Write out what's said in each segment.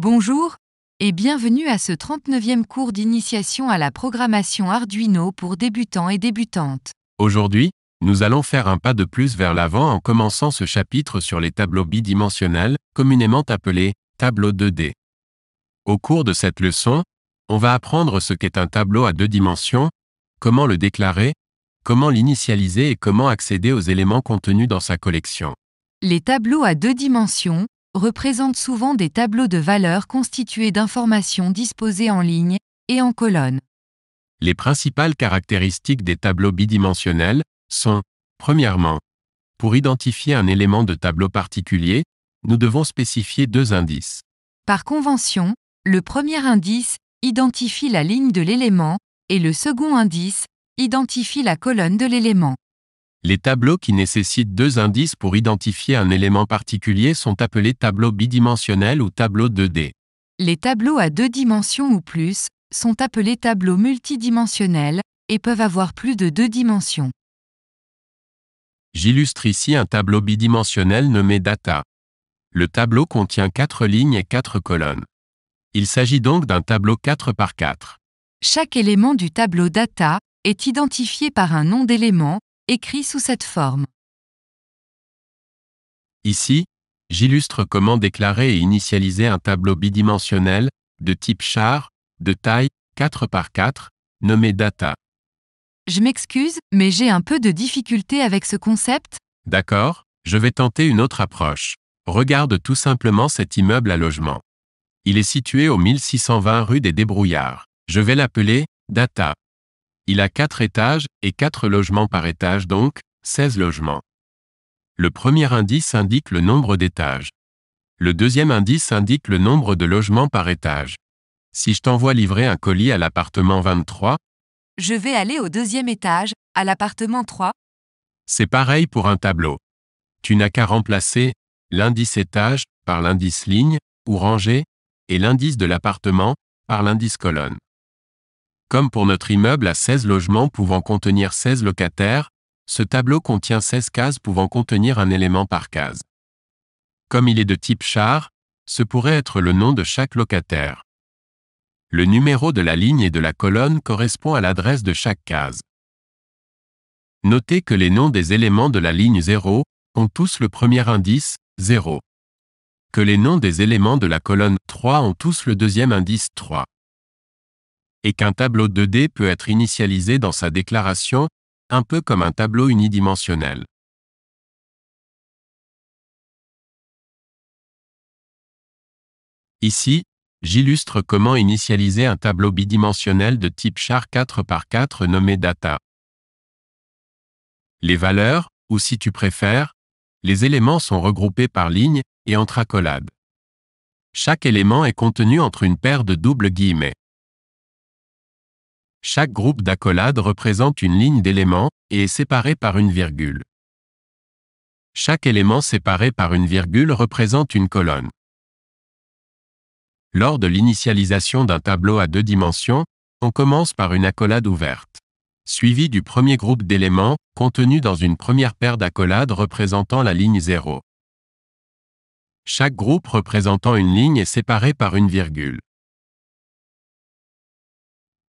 Bonjour et bienvenue à ce 39e cours d'initiation à la programmation Arduino pour débutants et débutantes. Aujourd'hui, nous allons faire un pas de plus vers l'avant en commençant ce chapitre sur les tableaux bidimensionnels, communément appelés tableaux 2D. Au cours de cette leçon, on va apprendre ce qu'est un tableau à 2 dimensions, comment le déclarer, comment l'initialiser et comment accéder aux éléments contenus dans sa collection. Les tableaux à 2 dimensions représentent souvent des tableaux de valeurs constitués d'informations disposées en ligne et en colonnes. Les principales caractéristiques des tableaux bidimensionnels sont, premièrement, pour identifier un élément de tableau particulier, nous devons spécifier 2 indices. Par convention, le premier indice identifie la ligne de l'élément et le second indice identifie la colonne de l'élément. Les tableaux qui nécessitent 2 indices pour identifier un élément particulier sont appelés tableaux bidimensionnels ou tableaux 2D. Les tableaux à 2 dimensions ou plus sont appelés tableaux multidimensionnels et peuvent avoir plus de 2 dimensions. J'illustre ici un tableau bidimensionnel nommé data. Le tableau contient 4 lignes et 4 colonnes. Il s'agit donc d'un tableau 4 par 4. Chaque élément du tableau data est identifié par un nom d'élément, écrit sous cette forme. Ici, j'illustre comment déclarer et initialiser un tableau bidimensionnel, de type char, de taille 4 par 4, nommé data. Je m'excuse, mais j'ai un peu de difficulté avec ce concept. D'accord, je vais tenter une autre approche. Regarde tout simplement cet immeuble à logement. Il est situé au 1620 rue des Débrouillards. Je vais l'appeler data. Il a 4 étages et 4 logements par étage, donc 16 logements. Le premier indice indique le nombre d'étages. Le deuxième indice indique le nombre de logements par étage. Si je t'envoie livrer un colis à l'appartement 23, Je vais aller au 2e étage, à l'appartement 3. c'est pareil pour un tableau. Tu n'as qu'à remplacer l'indice étage par l'indice ligne ou rangée et l'indice de l'appartement par l'indice colonne. Comme pour notre immeuble à 16 logements pouvant contenir 16 locataires, ce tableau contient 16 cases pouvant contenir un élément par case. Comme il est de type char, ce pourrait être le nom de chaque locataire. Le numéro de la ligne et de la colonne correspond à l'adresse de chaque case. Notez que les noms des éléments de la ligne 0 ont tous le premier indice, 0. Que les noms des éléments de la colonne 3 ont tous le deuxième indice, 3. Et qu'un tableau 2D peut être initialisé dans sa déclaration, un peu comme un tableau unidimensionnel. Ici, j'illustre comment initialiser un tableau bidimensionnel de type char 4 par 4 nommé data. Les valeurs, ou si tu préfères, les éléments sont regroupés par ligne et entre accolades. Chaque élément est contenu entre une paire de doubles guillemets. Chaque groupe d'accolades représente une ligne d'éléments et est séparé par une virgule. Chaque élément séparé par une virgule représente une colonne. Lors de l'initialisation d'un tableau à 2 dimensions, on commence par une accolade ouverte, suivie du premier groupe d'éléments, contenu dans une première paire d'accolades représentant la ligne 0. Chaque groupe représentant une ligne est séparé par une virgule.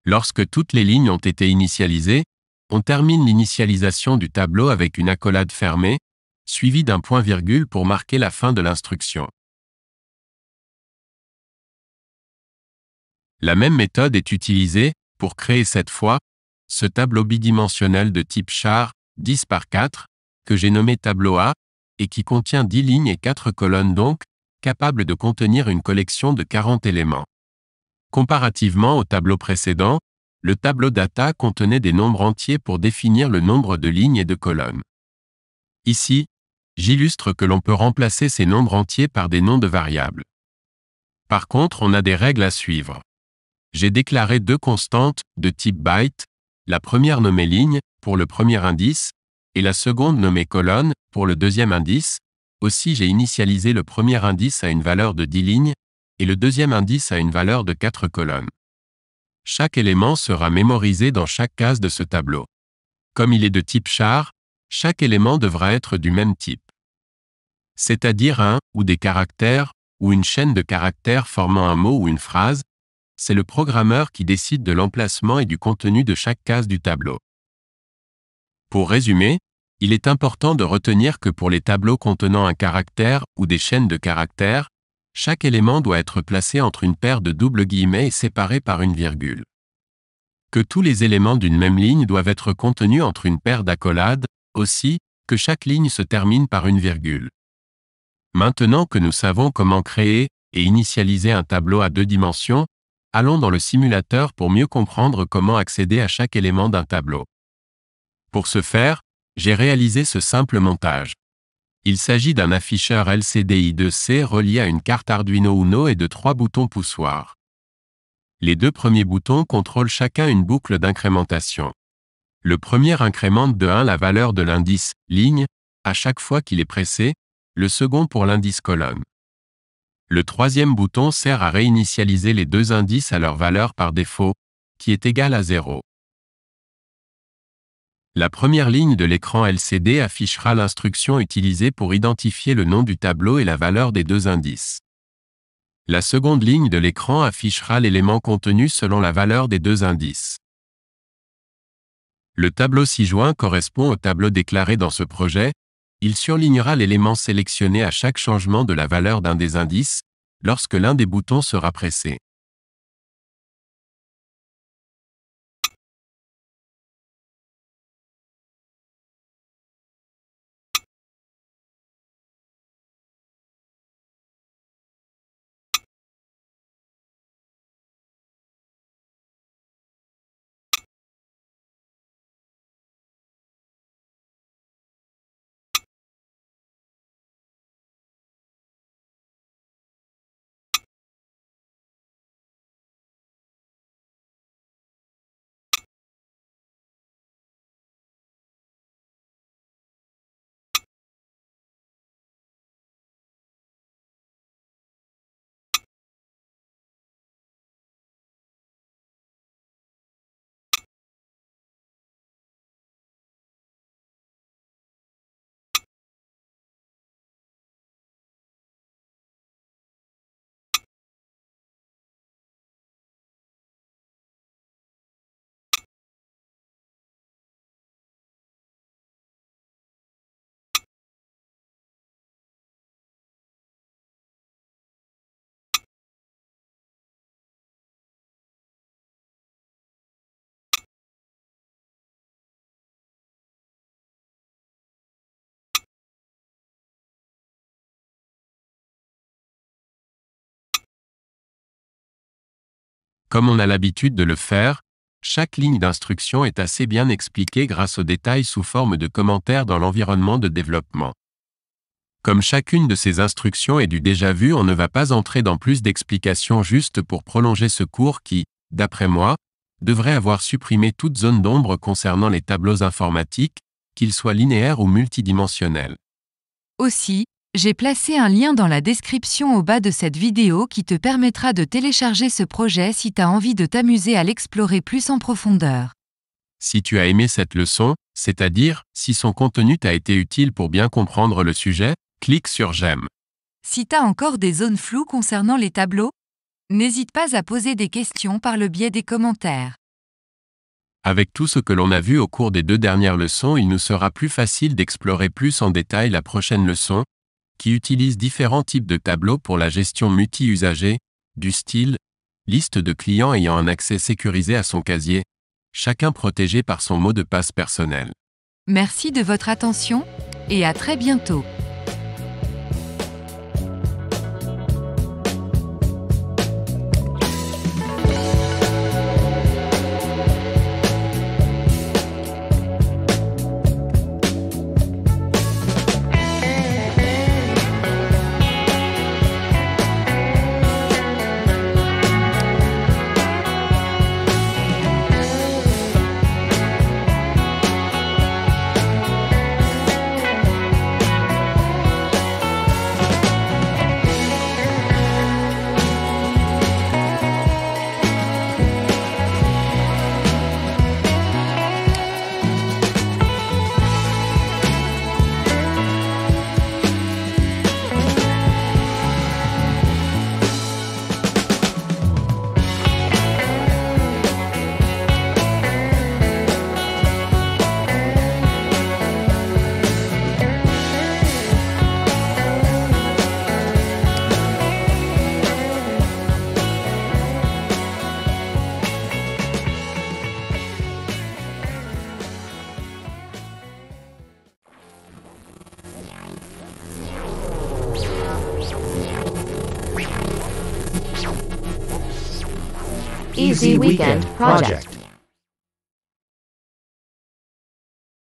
Lorsque toutes les lignes ont été initialisées, on termine l'initialisation du tableau avec une accolade fermée, suivie d'un point-virgule pour marquer la fin de l'instruction. La même méthode est utilisée pour créer cette fois ce tableau bidimensionnel de type char 10 par 4 que j'ai nommé tableau A et qui contient 10 lignes et 4 colonnes, donc capable de contenir une collection de 40 éléments. Comparativement au tableau précédent, le tableau data contenait des nombres entiers pour définir le nombre de lignes et de colonnes. Ici, j'illustre que l'on peut remplacer ces nombres entiers par des noms de variables. Par contre, on a des règles à suivre. J'ai déclaré 2 constantes de type byte, la première nommée ligne pour le premier indice et la seconde nommée colonne pour le deuxième indice. Aussi, j'ai initialisé le premier indice à une valeur de 10 lignes et le deuxième indice à une valeur de 4 colonnes. Chaque élément sera mémorisé dans chaque case de ce tableau. Comme il est de type char, chaque élément devra être du même type, c'est-à-dire un ou des caractères ou une chaîne de caractères formant un mot ou une phrase, c'est le programmeur qui décide de l'emplacement et du contenu de chaque case du tableau. Pour résumer, il est important de retenir que pour les tableaux contenant un caractère ou des chaînes de caractères, chaque élément doit être placé entre une paire de doubles guillemets et séparé par une virgule. Que tous les éléments d'une même ligne doivent être contenus entre une paire d'accolades, aussi, que chaque ligne se termine par une virgule. Maintenant que nous savons comment créer et initialiser un tableau à 2 dimensions, allons dans le simulateur pour mieux comprendre comment accéder à chaque élément d'un tableau. Pour ce faire, j'ai réalisé ce simple montage. Il s'agit d'un afficheur LCD I2C relié à une carte Arduino Uno et de 3 boutons poussoirs. Les 2 premiers boutons contrôlent chacun une boucle d'incrémentation. Le premier incrémente de 1 la valeur de l'indice « ligne » à chaque fois qu'il est pressé, le second pour l'indice « colonne ». Le troisième bouton sert à réinitialiser les 2 indices à leur valeur par défaut, qui est égale à 0. La première ligne de l'écran LCD affichera l'instruction utilisée pour identifier le nom du tableau et la valeur des 2 indices. La seconde ligne de l'écran affichera l'élément contenu selon la valeur des 2 indices. Le tableau ci-joint correspond au tableau déclaré dans ce projet. Il surlignera l'élément sélectionné à chaque changement de la valeur d'un des indices, lorsque l'un des boutons sera pressé. Comme on a l'habitude de le faire, chaque ligne d'instruction est assez bien expliquée grâce aux détails sous forme de commentaires dans l'environnement de développement. Comme chacune de ces instructions est du déjà vu, on ne va pas entrer dans plus d'explications juste pour prolonger ce cours qui, d'après moi, devrait avoir supprimé toute zone d'ombre concernant les tableaux informatiques, qu'ils soient linéaires ou multidimensionnels. Aussi, j'ai placé un lien dans la description au bas de cette vidéo qui te permettra de télécharger ce projet si tu as envie de t'amuser à l'explorer plus en profondeur. Si tu as aimé cette leçon, c'est-à-dire si son contenu t'a été utile pour bien comprendre le sujet, clique sur j'aime. Si tu as encore des zones floues concernant les tableaux, n'hésite pas à poser des questions par le biais des commentaires. Avec tout ce que l'on a vu au cours des 2 dernières leçons, il nous sera plus facile d'explorer plus en détail la prochaine leçon, qui utilise différents types de tableaux pour la gestion multi-usagers, du style liste de clients ayant un accès sécurisé à son casier, chacun protégé par son mot de passe personnel. Merci de votre attention, et à très bientôt. Easy Weekend Project.